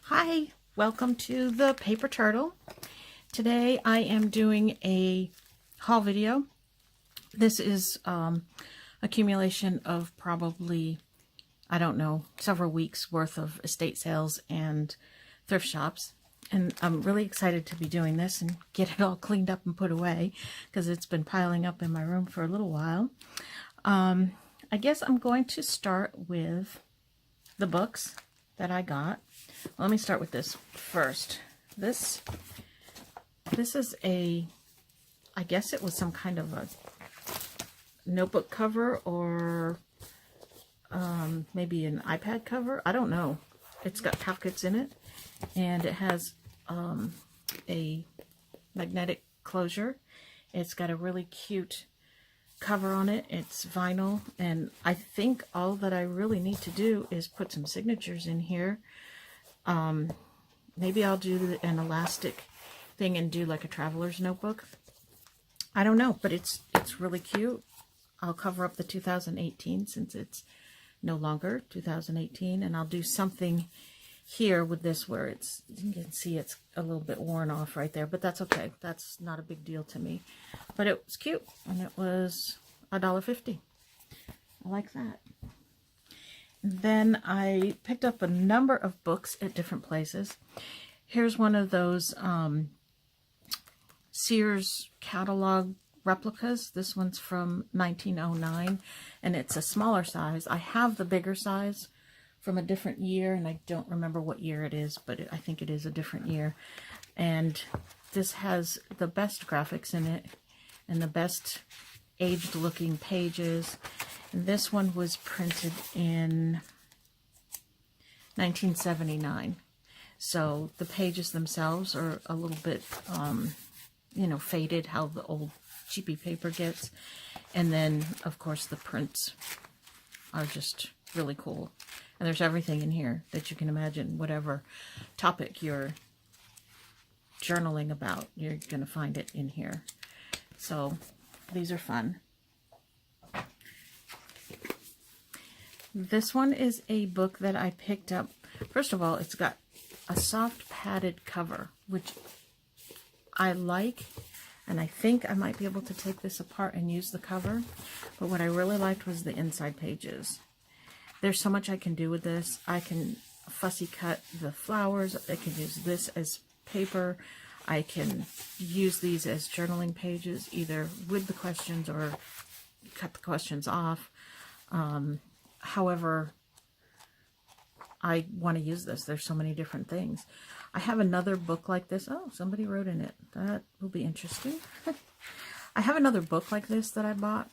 Hi, welcome to the Paper Turtle. Today I am doing a haul video. This is accumulation of probably, I don't know, several weeks worth of estate sales and thrift shops. And I'm really excited to be doing this and get it all cleaned up and put away because it's been piling up in my room for a little while. I guess I'm going to start with the books that I got. Let me start with this first. This is a, I guess it was some kind of a notebook cover or maybe an iPad cover. I don't know. It's got pockets in it, and it has a magnetic closure. It's got a really cute cover on it. It's vinyl, and I think all that I really need to do is put some signatures in here. Maybe I'll do an elastic thing and do like a traveler's notebook. I don't know, but it's really cute. I'll cover up the 2018 since it's no longer 2018, and I'll do something here with this where it's, you can see it's a little bit worn off right there, but that's okay. That's not a big deal to me. But it was cute, and it was $1.50. I like that. Then I picked up a number of books at different places. Here's one of those Sears catalog replicas. This one's from 1909, and it's a smaller size. I have the bigger size from a different year, and I don't remember what year it is, but I think it is a different year. And this has the best graphics in it and the best aged looking pages. And this one was printed in 1979. So the pages themselves are a little bit, you know, faded, how the old cheapy paper gets. And then, of course, the prints are just really cool. And there's everything in here that you can imagine. Whatever topic you're journaling about, you're going to find it in here. So these are fun. This one is a book that I picked up. First of all, it's got a soft padded cover, which I like, and I think I might be able to take this apart and use the cover. But what I really liked was the inside pages. There's so much I can do with this. I can fussy cut the flowers. I can use this as paper. I can use these as journaling pages, either with the questions or cut the questions off. However I want to use this. There's so many different things. I have another book like this. Oh, somebody wrote in it. That will be interesting. I have another book like this that I bought,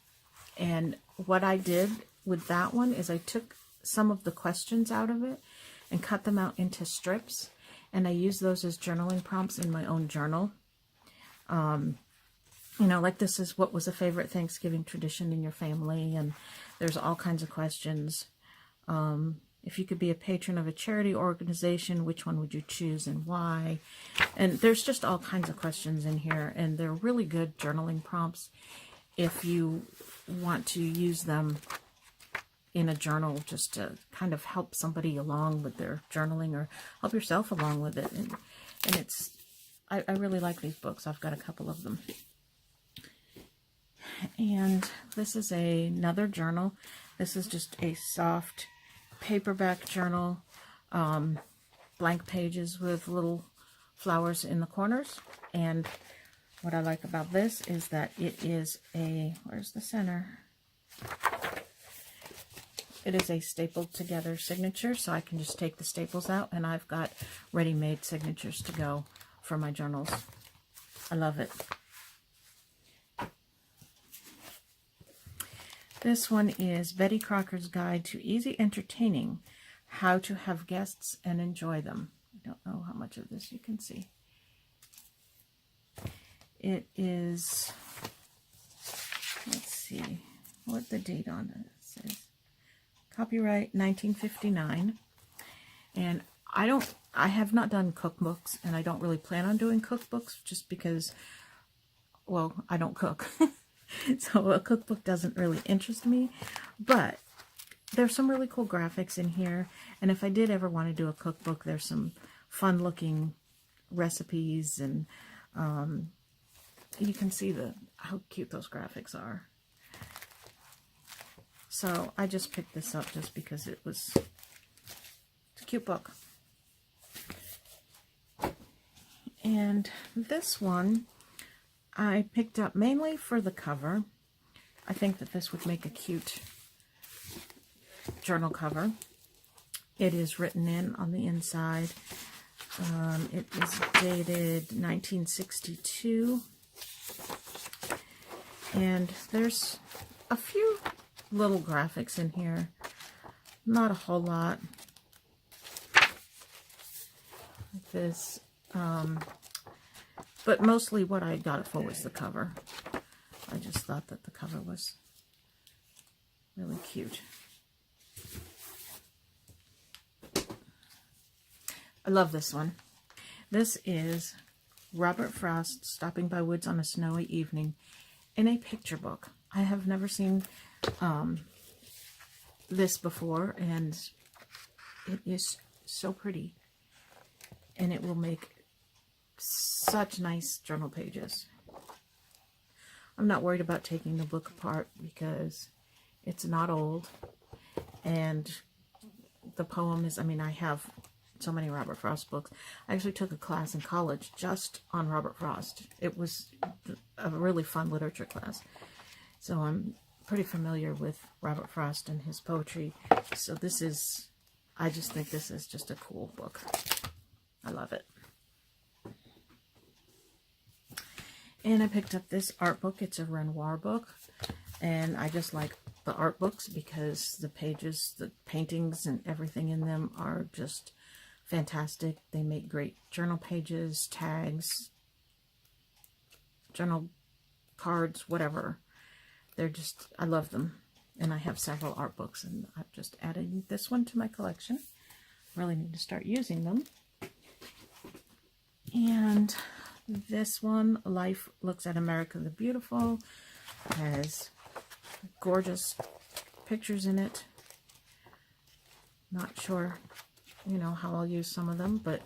and what I did with that one is I took some of the questions out of it and cut them out into strips, and I use those as journaling prompts in my own journal. You know, like this is, what was a favorite Thanksgiving tradition in your family? And there's all kinds of questions. If you could be a patron of a charity organization, which one would you choose and why? And there's just all kinds of questions in here, and they're really good journaling prompts if you want to use them in a journal just to kind of help somebody along with their journaling or help yourself along with it. And it's, I really like these books. I've got a couple of them. And this is another journal. This is just a soft paperback journal, blank pages with little flowers in the corners. And what I like about this is that it is a, where's the center? It is a stapled together signature, so I can just take the staples out, and I've got ready-made signatures to go for my journals. I love it. This one is Betty Crocker's Guide to Easy Entertaining, How to Have Guests and Enjoy Them. I don't know how much of this you can see. It is, let's see what the date on it says. Copyright 1959. And I have not done cookbooks, and I don't really plan on doing cookbooks just because, well, I don't cook. So a cookbook doesn't really interest me, but there's some really cool graphics in here. And if I did ever want to do a cookbook, there's some fun looking recipes, and you can see how cute those graphics are. So I just picked this up just because it's a cute book. And this one I picked up mainly for the cover. I think that this would make a cute journal cover. It is written in on the inside. It is dated 1962. And there's a few little graphics in here. Not a whole lot. Like this. But mostly what I got it for was the cover. I just thought that the cover was really cute. I love this one. This is Robert Frost stopping by woods on a snowy evening in a picture book. I have never seen this before, and it is so pretty. And it will make such nice journal pages. I'm not worried about taking the book apart because it's not old. And the poem is, I mean, I have so many Robert Frost books. I actually took a class in college just on Robert Frost. It was a really fun literature class. So I'm pretty familiar with Robert Frost and his poetry. So this is, I just think this is just a cool book. I love it. And I picked up this art book. It's a Renoir book. And I just like the art books because the pages, the paintings and everything in them are just fantastic. They make great journal pages, tags, journal cards, whatever. They're just, I love them. And I have several art books, and I've just added this one to my collection. Really need to start using them. And this one, Life Looks at America the Beautiful, has gorgeous pictures in it. Not sure, you know, how I'll use some of them, but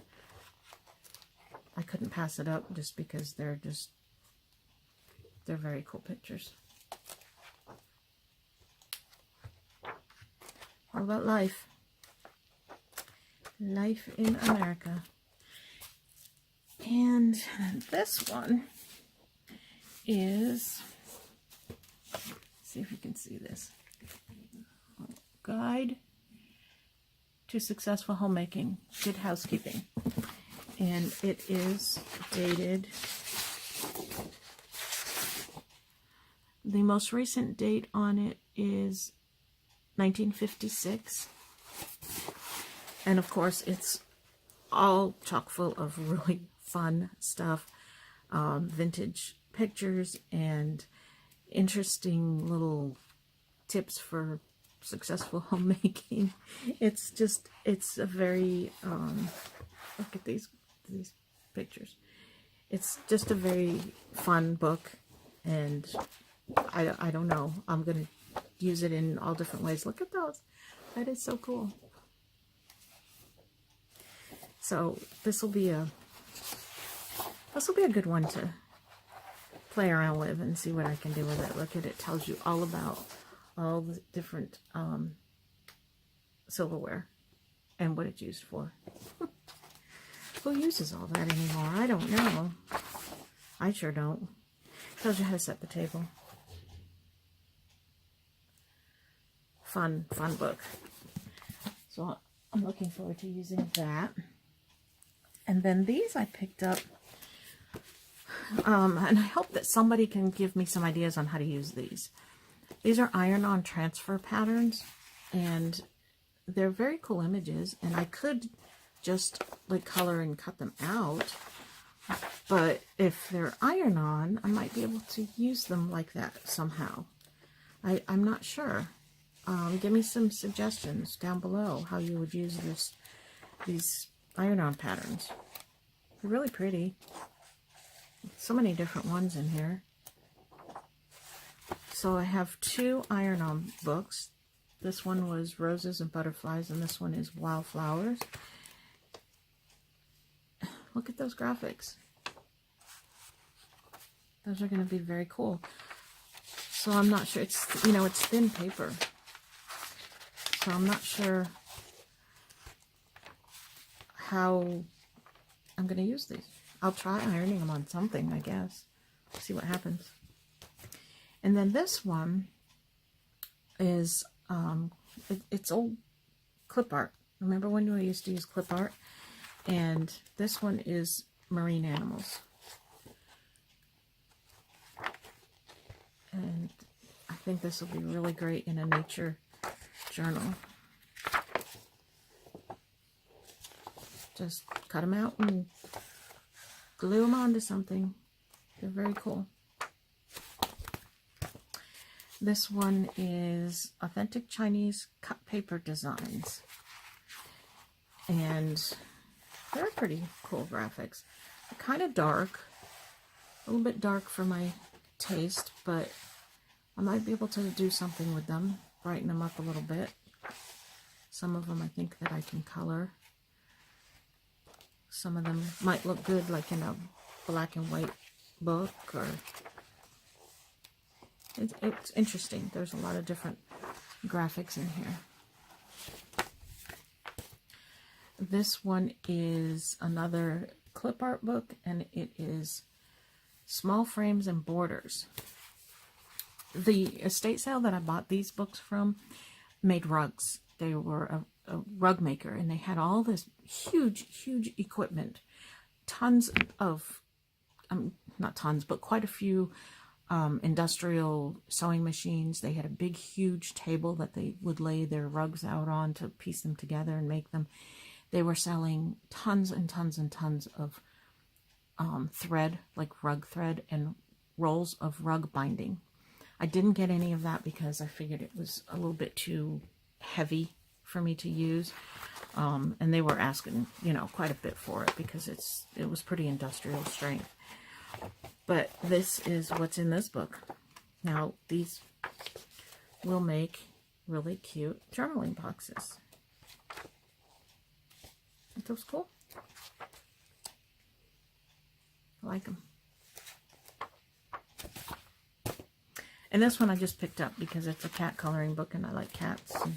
I couldn't pass it up just because they're very cool pictures. All about life. Life in America. And this one is, let's see if you can see this. Guide to Successful Homemaking, Good Housekeeping. And it is dated, the most recent date on it is 1956. And of course it's all chock full of really fun stuff, vintage pictures and interesting little tips for successful homemaking. It's just, it's a very, look at these pictures. It's just a very fun book, and I don't know, I'm going to use it in all different ways. Look at those. That is so cool. So this will be a good one to play around with and see what I can do with it. Look at it, tells you all about all the different silverware and what it's used for. Who uses all that anymore? I don't know. I sure don't. Tells you how to set the table. Fun book. So I'm looking forward to using that. And then these I picked up, and I hope that somebody can give me some ideas on how to use these. These are iron-on transfer patterns, and they're very cool images, and I could just like color and cut them out, but if they're iron-on, I might be able to use them like that somehow. I'm not sure. Give me some suggestions down below how you would use these iron-on patterns. They're really pretty. So many different ones in here. So I have two iron-on books. This one was Roses and Butterflies, and this one is Wildflowers. look at those graphics. Those are going to be very cool. So I'm not sure, it's, you know, it's thin paper. So I'm not sure how I'm going to use these. I'll try ironing them on something, I guess. See what happens. And then this one is, it's old clip art. Remember when we used to use clip art? And this one is marine animals. And I think this will be really great in a nature journal. Just cut them out and glue them onto something. They're very cool. This one is Authentic Chinese Cut Paper Designs. And they're pretty cool graphics. They're kind of dark. A little bit dark for my taste, but I might be able to do something with them. Brighten them up a little bit. Some of them I think that I can color. Some of them might look good like in a black and white book, or it's interesting. There's a lot of different graphics in here. This one is another clip art book, and it is Small Frames and Borders. The estate sale that I bought these books from made rugs. They were a rug maker, and they had all this huge equipment. Tons of, not tons, but quite a few industrial sewing machines. They had a big, huge table that they would lay their rugs out on to piece them together and make them. They were selling tons and tons and tons of thread, like rug thread, and rolls of rug binding. I didn't get any of that because I figured it was a little bit too heavy for me to use. And they were asking, you know, quite a bit for it because it was pretty industrial strength. But this is what's in this book. Now, these will make really cute journaling boxes. Aren't those cool? I like them. And this one I just picked up because it's a cat coloring book and I like cats. And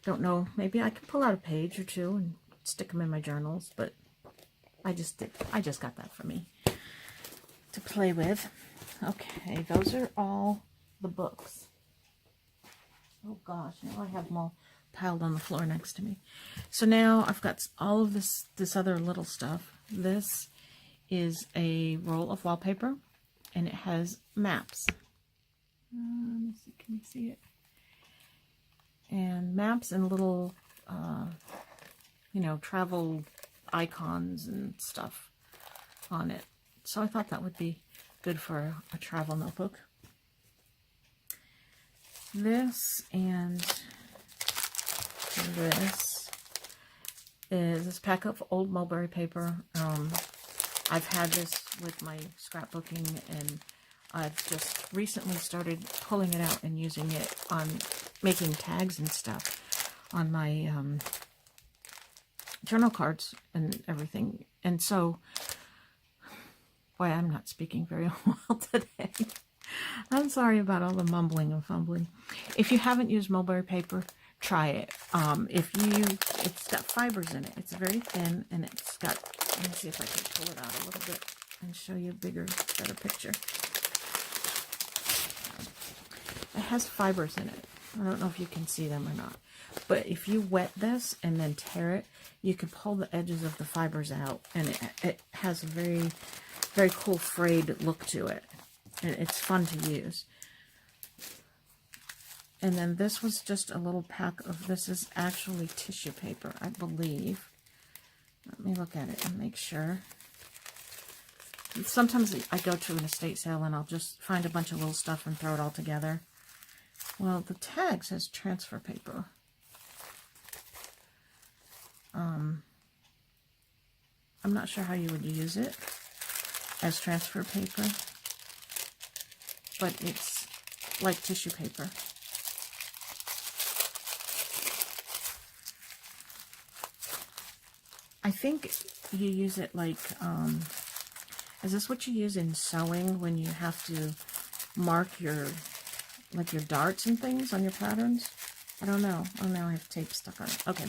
don't know, maybe I can pull out a page or two and stick them in my journals, but I just got that for me to play with. Okay, those are all the books. Oh gosh, now I have them all piled on the floor next to me. So now I've got all of this other little stuff. This is a roll of wallpaper, and it has maps. Let me see, can you see it? And maps and little, you know, travel icons and stuff on it. So I thought that would be good for a travel notebook. This and this is this pack of old mulberry paper. I've had this with my scrapbooking, and I've just recently started pulling it out and using it on making tags and stuff on my journal cards and everything. And so, boy, I'm not speaking very well today. I'm sorry about all the mumbling and fumbling. If you haven't used mulberry paper, try it. It's got fibers in it. It's very thin, and it's got, let me see if I can pull it out a little bit and show you a bigger, better picture. It has fibers in it. I don't know if you can see them or not. But if you wet this and then tear it, you can pull the edges of the fibers out, and it has a very, very cool frayed look to it. And it's fun to use. And then this was just a little pack of, this is actually tissue paper, I believe. Let me look at it and make sure. Sometimes I go to an estate sale and I'll just find a bunch of little stuff and throw it all together. Well, the tag says transfer paper. I'm not sure how you would use it as transfer paper, but it's like tissue paper. I think you use it like, is this what you use in sewing when you have to mark your, like your darts and things on your patterns? I don't know. Oh, now I have tape stuck on it. Okay.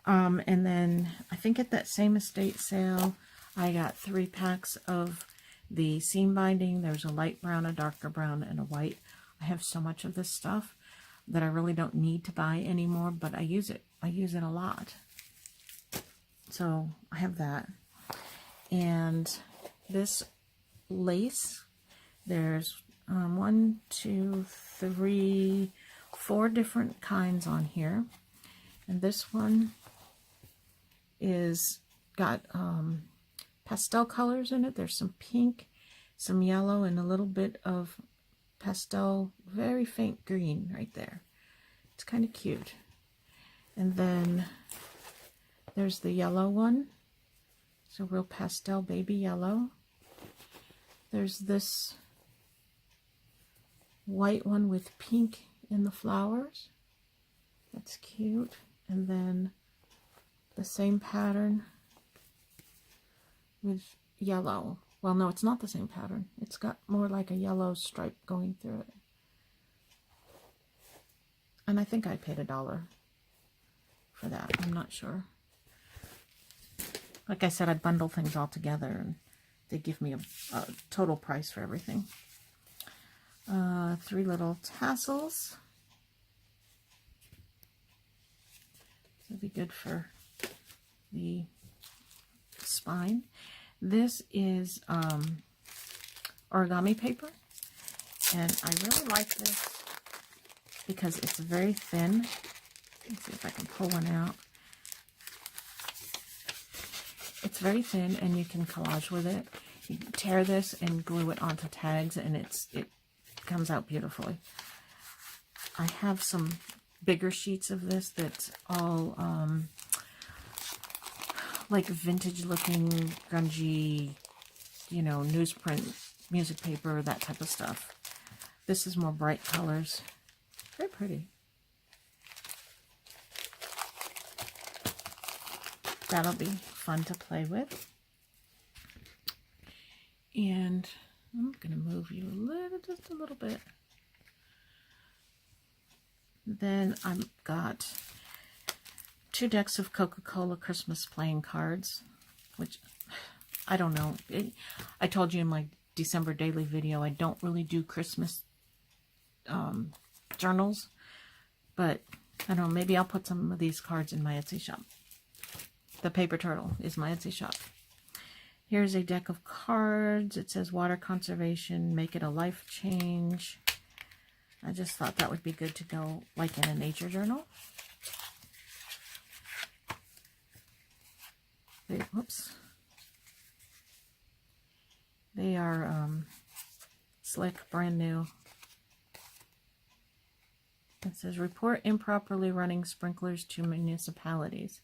And then I think at that same estate sale, I got 3 packs of the seam binding. There's a light brown, a darker brown, and a white. I have so much of this stuff that I really don't need to buy anymore, but I use it. I use it a lot. So I have that. And this lace, there's 1, 2, 3, 4 different kinds on here. And this one is got pastel colors in it. There's some pink, some yellow, and a little bit of pastel, very faint green right there. It's kind of cute. And then there's the yellow one. It's a real pastel baby yellow. There's this white one with pink in the flowers. That's cute. And then the same pattern with yellow. Well, no, it's not the same pattern. It's got more like a yellow stripe going through it. And I think I paid $1 for that. I'm not sure. Like I said, I bundle things all together and they give me a total price for everything. 3 little tassels. That'd be good for the spine. This is origami paper, and I really like this because it's very thin. Let's see if I can pull one out. It's very thin, and you can collage with it. You tear this and glue it onto tags, and it comes out beautifully. I have some bigger sheets of this that's all like vintage looking, grungy, you know, newsprint, music paper, that type of stuff. This is more bright colors. Very pretty. That'll be fun to play with. And I'm going to move you just a little bit. Then I've got 2 decks of Coca-Cola Christmas playing cards, which I don't know. I told you in my December daily video, I don't really do Christmas journals, but I don't know, maybe I'll put some of these cards in my Etsy shop. The Paper Turtle is my Etsy shop. Here's a deck of cards. It says water conservation, make it a life change. I just thought that would be good to go like in a nature journal. Whoops. They are slick, brand new. It says report improperly running sprinklers to municipalities.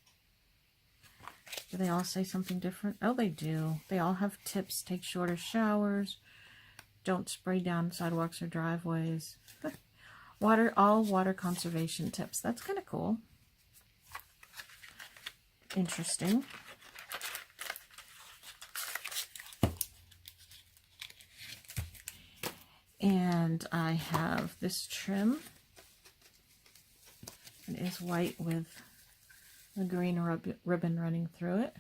Do they all say something different? Oh, they do. They all have tips. Take shorter showers. Don't spray down sidewalks or driveways. All water conservation tips. That's kind of cool. Interesting. And I have this trim. It is white with a green ribbon running through it.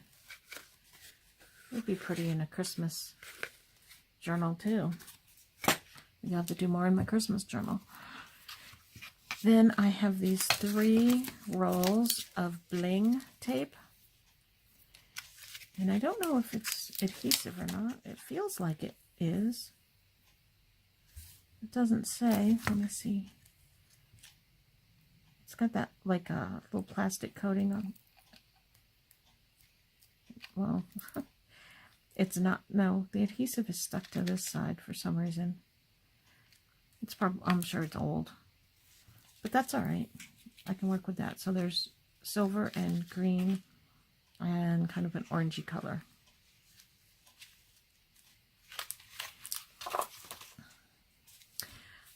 It would be pretty in a Christmas journal too. Maybe I'll have to do more in my Christmas journal. Then I have these 3 rolls of bling tape. And I don't know if it's adhesive or not. It feels like it is. It doesn't say. Let me see. It's got that like a little plastic coating on. Well, it's not. No, the adhesive is stuck to this side for some reason. It's probably, I'm sure it's old, but that's all right. I can work with that. So there's silver and green and kind of an orangey color.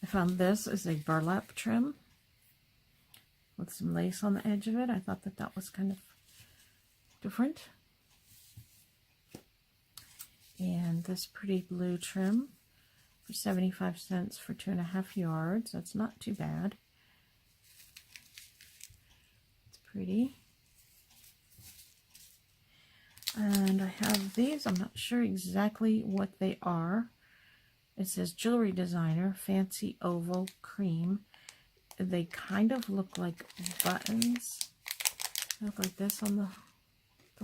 I found this is a burlap trim with some lace on the edge of it. I thought that was kind of different. And this pretty blue trim for 75 cents for 2.5 yards. That's not too bad. It's pretty. And I have these. I'm not sure exactly what they are. It says Jewelry Designer, Fancy Oval Cream. They kind of look like buttons. They look like this on the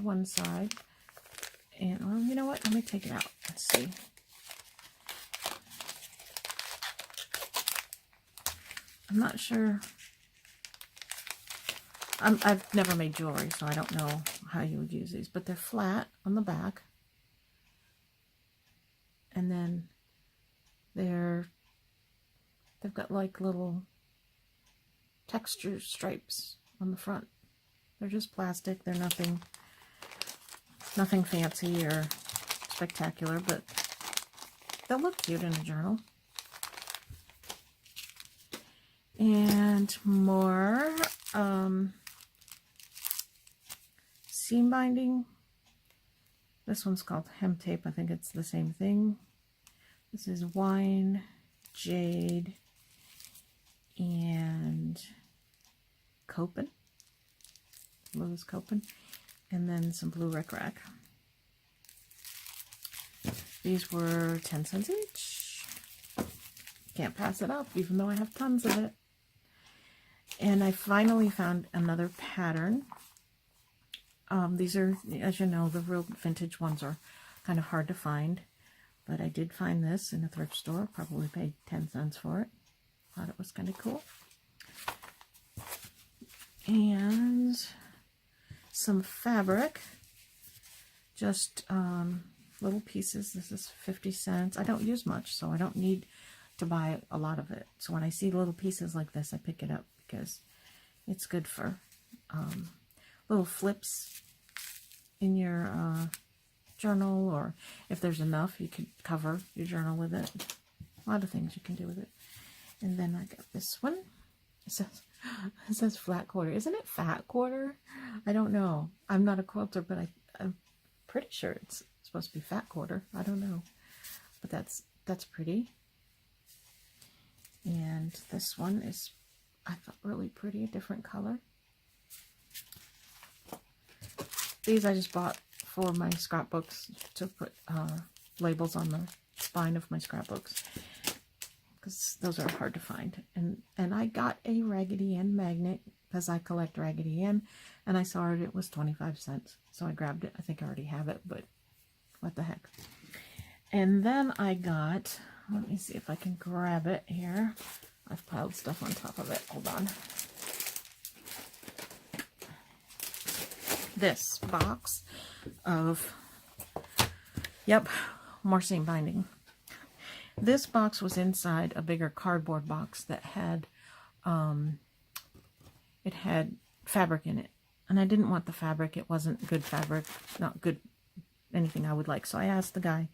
one side. And, well, you know what? Let me take it out. Let's see. I'm not sure. I've never made jewelry, so I don't know how you would use these. But they're flat on the back. And then they've got like little texture stripes on the front. They're just plastic. They're nothing fancy or spectacular, but they'll look cute in a journal. And more seam binding. This one's called hem tape. I think it's the same thing. This is wine, jade, and copin. Lowe's copin. And then some blue rickrack. These were 10 cents each. Can't pass it up, even though I have tons of it. And I finally found another pattern. These are, as you know, the real vintage ones are kind of hard to find. But I did find this in a thrift store. Probably paid 10 cents for it. Thought it was kind of cool. And some fabric. Just little pieces. This is 50 cents. I don't use much, so I don't need to buy a lot of it. So when I see little pieces like this, I pick it up because it's good for little flips in your journal, or if there's enough, you could cover your journal with it. A lot of things you can do with it. And then I got this one. It says flat quarter. Isn't it fat quarter? I don't know. I'm not a quilter, but I'm pretty sure it's supposed to be fat quarter. I don't know. But that's pretty. And this one is, I thought, really pretty, a different color. These I just bought for my scrapbooks to put labels on the spine of my scrapbooks, because those are hard to find. And I got a Raggedy Ann magnet because I collect Raggedy Ann, and I saw it was 25 cents. So I grabbed it. I think I already have it, but what the heck. And then I got, let me see if I can grab it here. I've piled stuff on top of it. Hold on. This box of, yep, more seam binding. This box was inside a bigger cardboard box that had, it had fabric in it. And I didn't want the fabric. It wasn't good fabric, not good, anything I would like. So I asked the guy,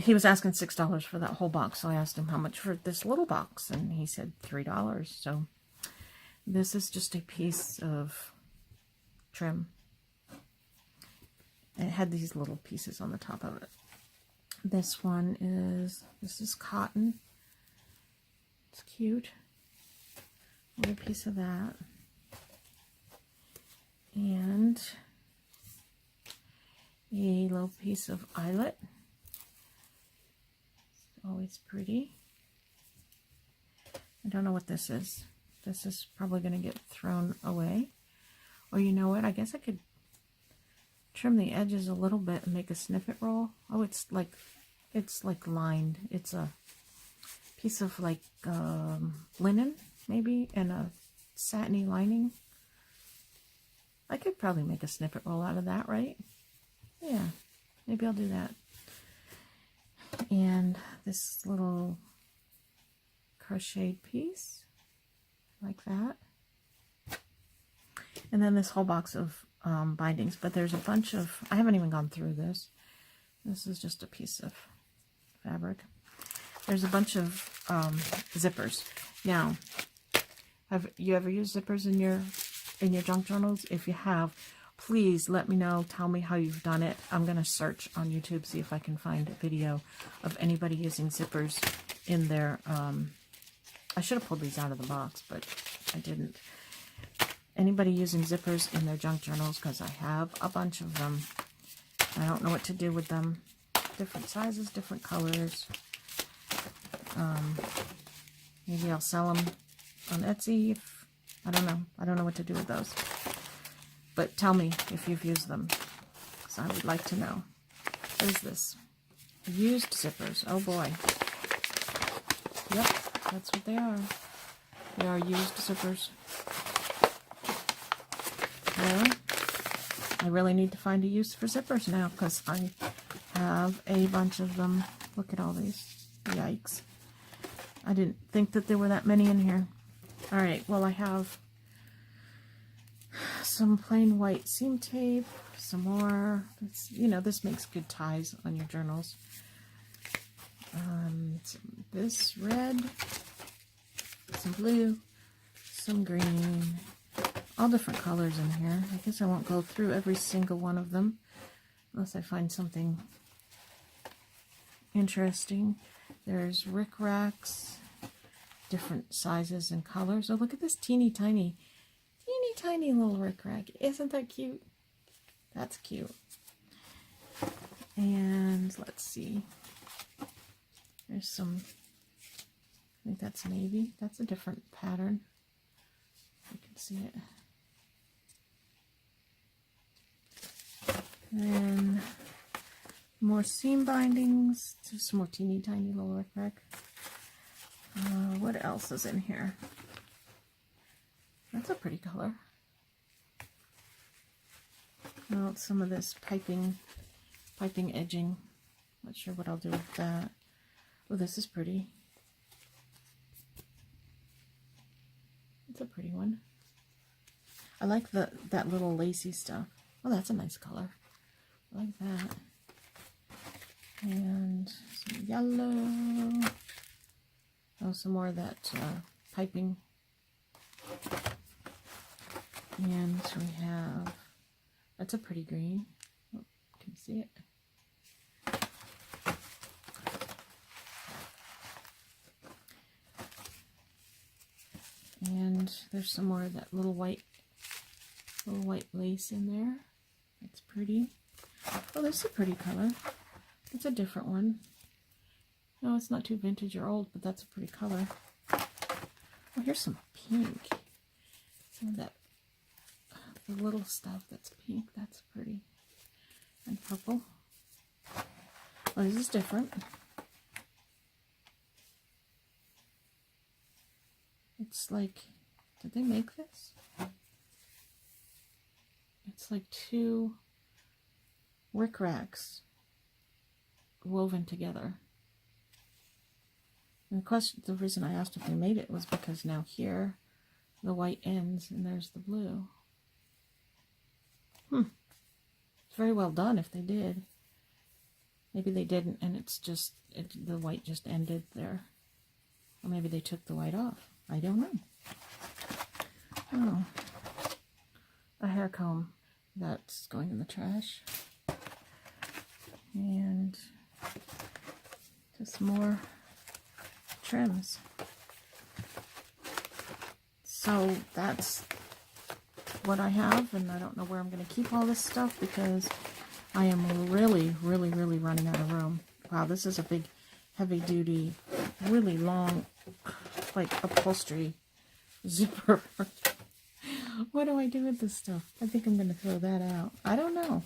he was asking $6 for that whole box. So I asked him how much for this little box, and he said $3. So this is just a piece of trim. It had these little pieces on the top of it. This is cotton. It's cute. A little piece of that. And a little piece of eyelet. It's always pretty. I don't know what this is. This is probably going to get thrown away. Or you know what? I guess I could trim the edges a little bit and make a snippet roll. Oh, it's like lined. It's a piece of like linen maybe, and a satiny lining. I could probably make a snippet roll out of that, right? Yeah, maybe I'll do that. And this little crocheted piece, like that. And then this whole box of bindings, but there's a bunch of, I haven't even gone through this. This is just a piece of fabric. There's a bunch of zippers. Now, have you ever used zippers in your junk journals? If you have, please let me know. Tell me how you've done it. I'm going to search on YouTube, see if I can find a video of anybody using zippers in their, I should have pulled these out of the box, but I didn't. Anybody using zippers in their junk journals, because I have a bunch of them. I don't know what to do with them. Different sizes, different colors. Maybe I'll sell them on Etsy. I don't know. I don't know what to do with those. But tell me if you've used them, because I would like to know. What is this? Used zippers. Oh boy. Yep, that's what they are. They are used zippers. Well, I really need to find a use for zippers now, because I have a bunch of them. Look at all these. Yikes. I didn't think that there were that many in here. Alright, well, I have some plain white seam tape, some more. You know, this makes good ties on your journals. This red, some blue, some green, all different colors in here. I guess I won't go through every single one of them unless I find something interesting. There's rickracs, different sizes and colors. Oh, look at this teeny tiny little rickrack. Isn't that cute? That's cute. And let's see. There's some, I think that's navy. That's a different pattern. You can see it. And more seam bindings. Just some more teeny tiny little rickrack. What else is in here? That's a pretty color. Well, some of this piping edging. Not sure what I'll do with that. Oh, this is pretty. It's a pretty one. I like that little lacy stuff. Oh, that's a nice color. I like that. And some yellow. Oh, some more of that piping. And we have, that's a pretty green. Oh, can you see it? And there's some more of that little white lace in there. That's pretty. Oh, that's a pretty color. It's a different one. No, it's not too vintage or old, but that's a pretty color. Oh, here's some pink. Some of that, the little stuff that's pink. That's pretty. And purple. Oh, this is different. It's like, did they make this? It's like two rickracs woven together. And the reason I asked if they made it was because now here the white ends and there's the blue. It's very well done if they did. Maybe they didn't, and it's just the white just ended there. Or maybe they took the white off. I don't know. Oh, a hair comb that's going in the trash. And just more trims. So that's what I have, and I don't know where I'm going to keep all this stuff because I am really running out of room. Wow, this is a big, heavy duty, really long, like upholstery zipper. What do I do with this stuff? I think I'm going to throw that out. I don't know.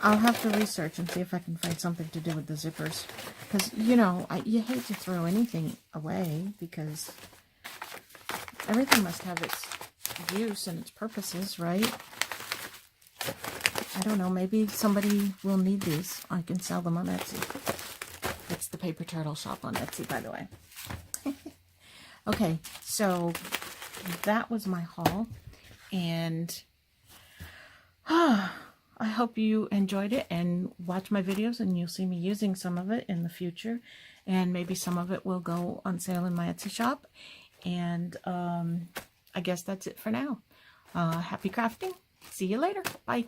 I'll have to research and see if I can find something to do with the zippers. Because, you know, you hate to throw anything away because everything must have its use and its purposes, right? I don't know. Maybe somebody will need these. I can sell them on Etsy. It's the Paper Turtle shop on Etsy, by the way. Okay, so that was my haul. And I hope you enjoyed it and watch my videos, and you'll see me using some of it in the future, and maybe some of it will go on sale in my Etsy shop. And I guess that's it for now. Happy crafting. See you later. Bye.